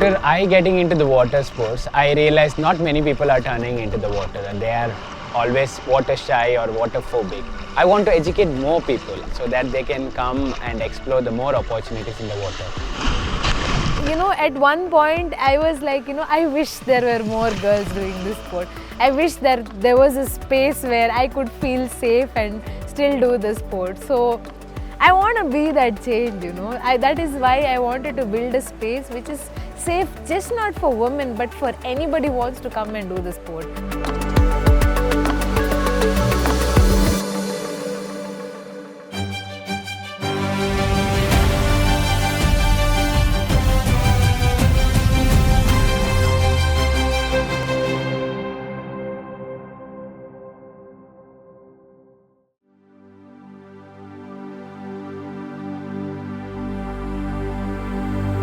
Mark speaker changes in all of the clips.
Speaker 1: After I getting into the water sports, I realized not many people are turning into the water and they are always water shy or water phobic. I want to educate more people so that they can come and explore the more opportunities in the water.
Speaker 2: At one point I was like, I wish there were more girls doing this sport. I wish that there was a space where I could feel safe and still do the sport. So I want to be that change, that is why I wanted to build a space which is safe just not for women but for anybody who wants to come and do the sport.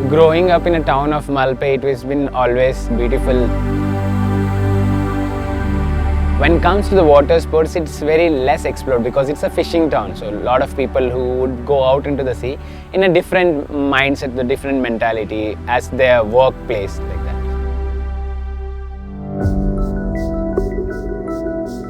Speaker 1: Growing up in a town of Malpe, it has been always beautiful. When it comes to the water sports, it's very less explored because it's a fishing town. So a lot of people who would go out into the sea in a different mindset, the different mentality as their workplace like that.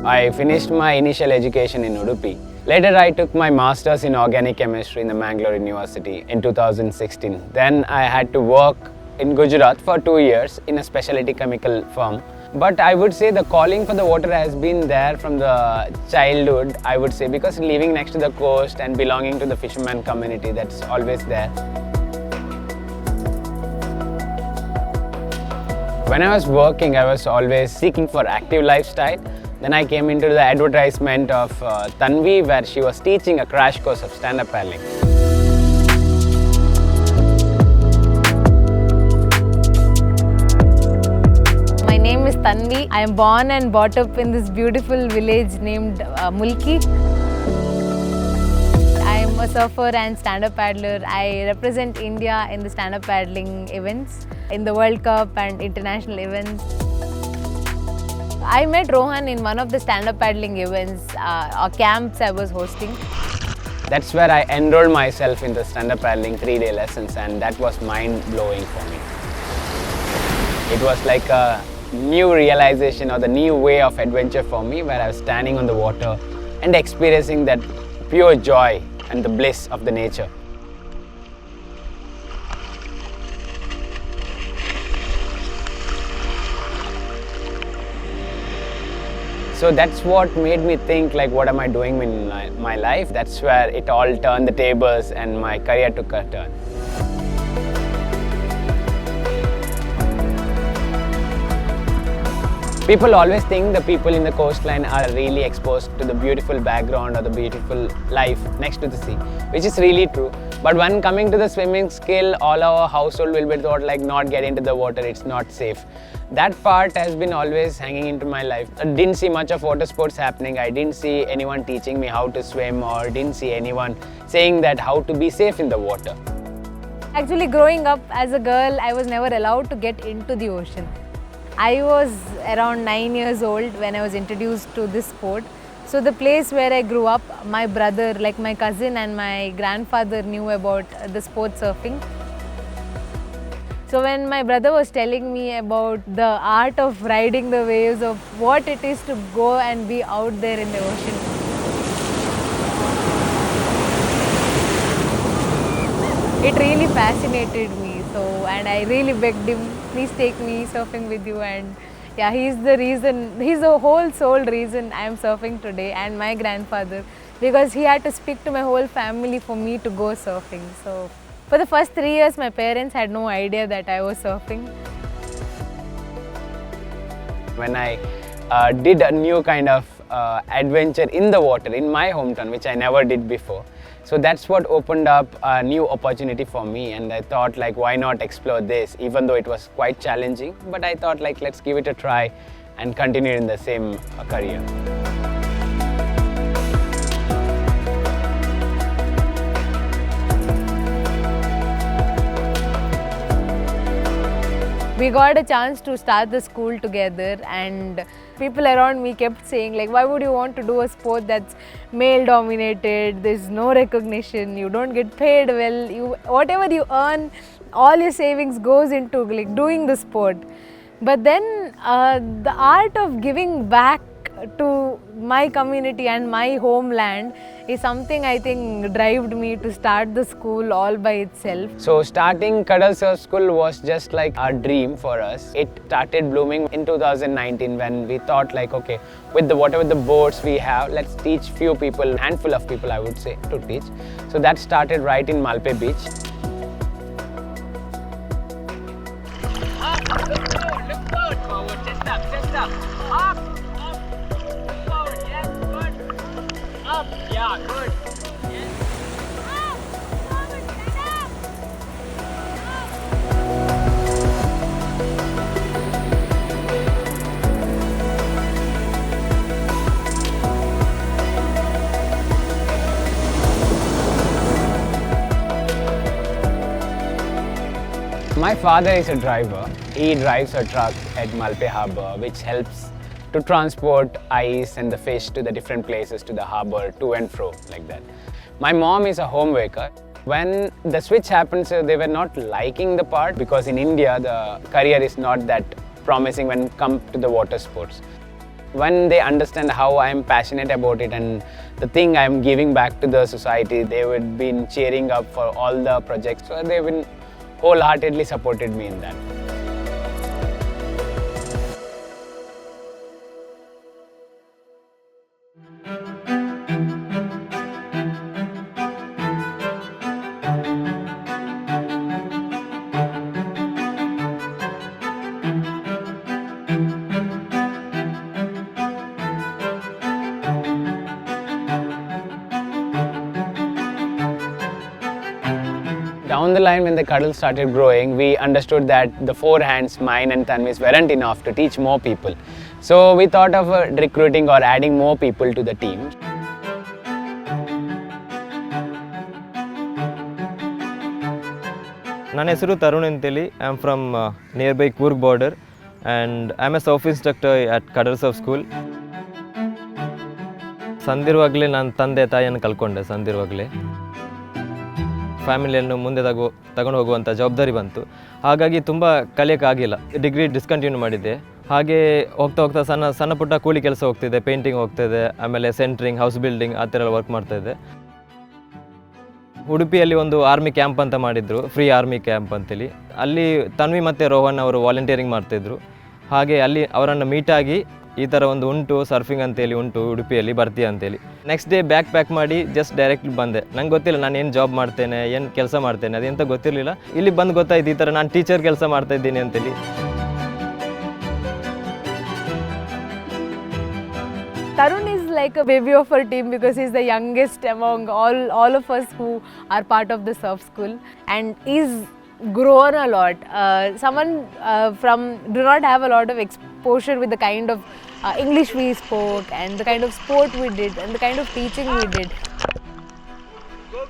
Speaker 1: I finished my initial education in Udupi. Later, I took my master's in organic chemistry in the Mangalore University in 2016. Then I had to work in Gujarat for 2 years in a specialty chemical firm. But I would say the calling for the water has been there from the childhood, I would say, because living next to the coast and belonging to the fisherman community, that's always there. When I was working, I was always seeking for active lifestyle. Then I came into the advertisement of Tanvi, where she was teaching a crash course of stand-up paddling.
Speaker 2: My name is Tanvi. I am born and brought up in this beautiful village named Mulki. I am a surfer and stand-up paddler. I represent India in the stand-up paddling events, in the World Cup and international events. I met Rohan in one of the stand-up paddling events or camps I was hosting.
Speaker 1: That's where I enrolled myself in the stand-up paddling 3-day lessons, and that was mind-blowing for me. It was like a new realization or the new way of adventure for me, where I was standing on the water and experiencing that pure joy and the bliss of the nature. So that's what made me think, like, what am I doing in my life? That's where it all turned the tables and my career took a turn. People always think the people in the coastline are really exposed to the beautiful background or the beautiful life next to the sea, which is really true. But when coming to the swimming skill, all our household will be thought like not get into the water, it's not safe. That part has been always hanging into my life. I didn't see much of water sports happening. I didn't see anyone teaching me how to swim, or didn't see anyone saying that how to be safe in the water.
Speaker 2: Actually, growing up as a girl, I was never allowed to get into the ocean. I was around 9 years old when I was introduced to this sport. So the place where I grew up, my brother, like my cousin and my grandfather knew about the sport surfing. So when my brother was telling me about the art of riding the waves, of what it is to go and be out there in the ocean, it really fascinated me. And I really begged him, please take me surfing with you. And yeah, he's the whole sole reason I am surfing today, and my grandfather, because he had to speak to my whole family for me to go surfing. So for the first 3 years, my parents had no idea that I was surfing.
Speaker 1: When I did a new kind of adventure in the water in my hometown, which I never did before. So that's what opened up a new opportunity for me, and I thought, like, why not explore this, even though it was quite challenging. But I thought, like, let's give it a try and continue in the same career.
Speaker 2: We got a chance to start the school together, and people around me kept saying, like, why would you want to do a sport that's male dominated, there's no recognition, you don't get paid well, whatever you earn, all your savings goes into like doing the sport. But then the art of giving back to my community and my homeland is something I think drived me to start the school all by itself.
Speaker 1: So starting Kadal Surf School was just like our dream for us. It started blooming in 2019 when we thought like, okay, with whatever the boards we have, let's teach few people, handful of people I would say to teach. So that started right in Malpe Beach. Look forward, chest up, up. Up, yeah, good. Yes. Up, forward, stand up. My father is a driver. He drives a truck at Malpe Harbour, which helps to transport ice and the fish to the different places to the harbour, to and fro, like that. My mom is a homemaker. When the switch happened, so they were not liking the part because in India the career is not that promising when it comes to the water sports. When they understand how I am passionate about it and the thing I am giving back to the society, they would be cheering up for all the projects. So they've been wholeheartedly supported me in that. Down the line when the Kadal started growing, we understood that the four hands, mine and Tanvi's, weren't enough to teach more people. So we thought of recruiting or adding more people to the team.
Speaker 3: ನನ್ನ ಹೆಸರು ತರುಣ್ ಅಂತೇಳಿ. I am from near by Coorg border and I am A Surf instructor at ಕಡಲ್ Surf school. ಸಂದಿರುವಾಗಲೇ ನನ್ನ ತಂದೆ ತಾಯಿಯನ್ನು ಕಳ್ಕೊಂಡೆ. ಸಂದಿರುವಾಗಲೇ ಫ್ಯಾಮಿಲಿಯನ್ನು ಮುಂದೆ ತಗೊಂಡು ಹೋಗುವಂಥ ಜವಾಬ್ದಾರಿ ಬಂತು. ಹಾಗಾಗಿ ತುಂಬ ಕಲಿಯೋಕ್ಕಾಗಿಲ್ಲ. ಡಿಗ್ರಿ ಡಿಸ್ಕಂಟಿನ್ಯೂ ಮಾಡಿದ್ದೆ. ಹಾಗೆ ಹೋಗ್ತಾ ಹೋಗ್ತಾ ಸಣ್ಣ ಪುಟ್ಟ ಕೂಲಿ ಕೆಲಸ ಹೋಗ್ತಿದ್ದೆ, ಪೇಂಟಿಂಗ್ ಹೋಗ್ತಿದ್ದೆ, ಆಮೇಲೆ ಸೆಂಟ್ರಿಂಗ್, ಹೌಸ್ ಬಿಲ್ಡಿಂಗ್ ಆ ಥರ ಎಲ್ಲ ವರ್ಕ್ ಮಾಡ್ತಾಯಿದ್ದೆ. ಉಡುಪಿಯಲ್ಲಿ ಒಂದು ಆರ್ಮಿ ಕ್ಯಾಂಪ್ ಅಂತ ಮಾಡಿದ್ರು, ಫ್ರೀ ಆರ್ಮಿ ಕ್ಯಾಂಪ್ ಅಂತೇಳಿ. ಅಲ್ಲಿ ತನ್ವಿ ಮತ್ತು ರೋಹನ್ ಅವರು ವಾಲಂಟಿಯರಿಂಗ್ ಮಾಡ್ತಿದ್ರು. ಹಾಗೆ ಅಲ್ಲಿ ಅವರನ್ನು ಮೀಟಾಗಿ ಈ ಥರ ಒಂದು ಉಂಟು ಸರ್ಫಿಂಗ್ ಅಂತೇಳಿ ಉಂಟು ಉಡುಪಿಯಲ್ಲಿ, ಬರ್ತೀಯ ಅಂತೇಳಿ. ನೆಕ್ಸ್ಟ್ ಡೇ ಬ್ಯಾಗ್ ಪ್ಯಾಕ್ ಮಾಡಿ ಜಸ್ಟ್ ಡೈರೆಕ್ಟ್ ಬಂದೆ. ನಂಗೆ ಗೊತ್ತಿಲ್ಲ ನಾನು ಏನು ಜಾಬ್ ಮಾಡ್ತೇನೆ, ಏನು ಕೆಲಸ ಮಾಡ್ತೇನೆ, ಅದೇಂತ ಗೊತ್ತಿರಲಿಲ್ಲ. ಇಲ್ಲಿ ಬಂದು ಗೊತ್ತಾಯ್ತು ಈ ಥರ ನಾನು ಟೀಚರ್ ಕೆಲಸ ಮಾಡ್ತಾಯಿದ್ದೀನಿ ಅಂತೇಳಿ.
Speaker 2: Tarun is like a baby of our team because he's the youngest among all of us who are part of the surf school, and he's grown a lot. Someone from do not have a lot of exposure with the kind of English we spoke and the kind of sport we did and the kind of teaching we did. Go,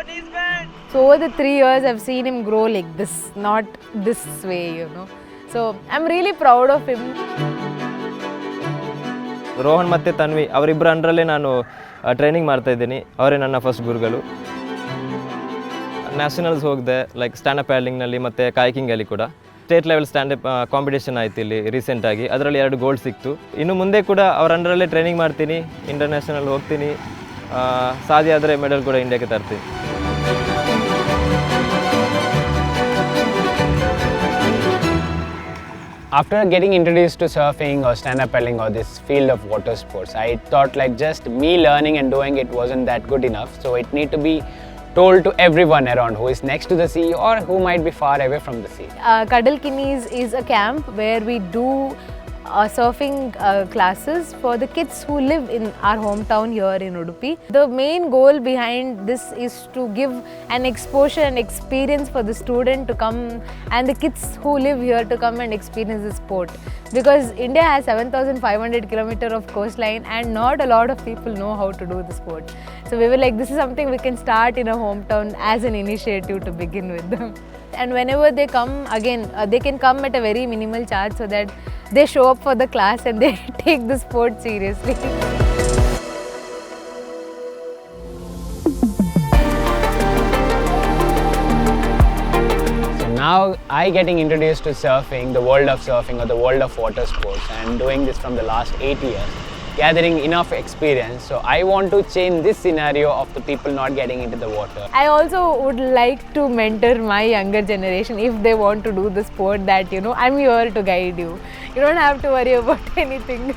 Speaker 2: knees bend. So over the 3 years I've seen him grow like this, not this way, you know. So I'm really proud of him.
Speaker 3: Rohan ಮತ್ತು ತನ್ವಿ ಅವರಿಬ್ಬರ ಅಂಡರಲ್ಲೇ ನಾನು training ಮಾಡ್ತಾಯಿದ್ದೀನಿ. ಅವರೇ ನನ್ನ first ಗುರುಗಳು. Nationals ಹೋಗಿದೆ, like stand-up ಪ್ಯಾಡ್ಲಿಂಗ್ನಲ್ಲಿ ಮತ್ತು ಕಾಯಕಿಂಗಲ್ಲಿ ಕೂಡ. ಸ್ಟೇಟ್ ಲೆವೆಲ್ ಸ್ಟ್ಯಾಂಡಪ್ ಕಾಂಪಿಟೇಷನ್ ಆಯಿತು ಇಲ್ಲಿ ರೀಸೆಂಟಾಗಿ. ಅದರಲ್ಲಿ 2 ಗೋಲ್ಡ್ ಸಿಕ್ತು. ಇನ್ನು ಮುಂದೆ ಕೂಡ ಅವರ ಅಂಡರಲ್ಲೇ ಟ್ರೈನಿಂಗ್ ಮಾಡ್ತೀನಿ, ಇಂಟರ್ನ್ಯಾಷನಲ್ ಹೋಗ್ತೀನಿ. ಸಾಧ್ಯ ಆದರೆ ಮೆಡಲ್ ಕೂಡ ಇಂಡಿಯಾಕ್ಕೆ ತರ್ತೀನಿ.
Speaker 1: After getting introduced to surfing or stand-up paddling or this field of water sports, I thought like just me learning and doing it wasn't that good enough. So it need to be told to everyone around who is next to the sea or who might be far away from the sea.
Speaker 2: Kadal Kinnies is a camp where we do surfing classes for the kids who live in our hometown here in Udupi. The main goal behind this is to give an exposure and experience for the student to come and the kids who live here to come and experience the sport. Because India has 7,500 kilometers of coastline and not a lot of people know how to do the sport. So we were like, this is something we can start in a hometown as an initiative to begin with. And whenever they come, again, they can come at a very minimal charge so that they show up for the class and they take the sport seriously.
Speaker 1: now I getting introduced to surfing, the world of surfing or the world of water sports, and doing this from the last 8 years, gathering enough experience. So I want to change this scenario of the people not getting into the water.
Speaker 2: I also would like to mentor my younger generation if they want to do the sport, that I'm here to guide you. You don't have to worry about anything.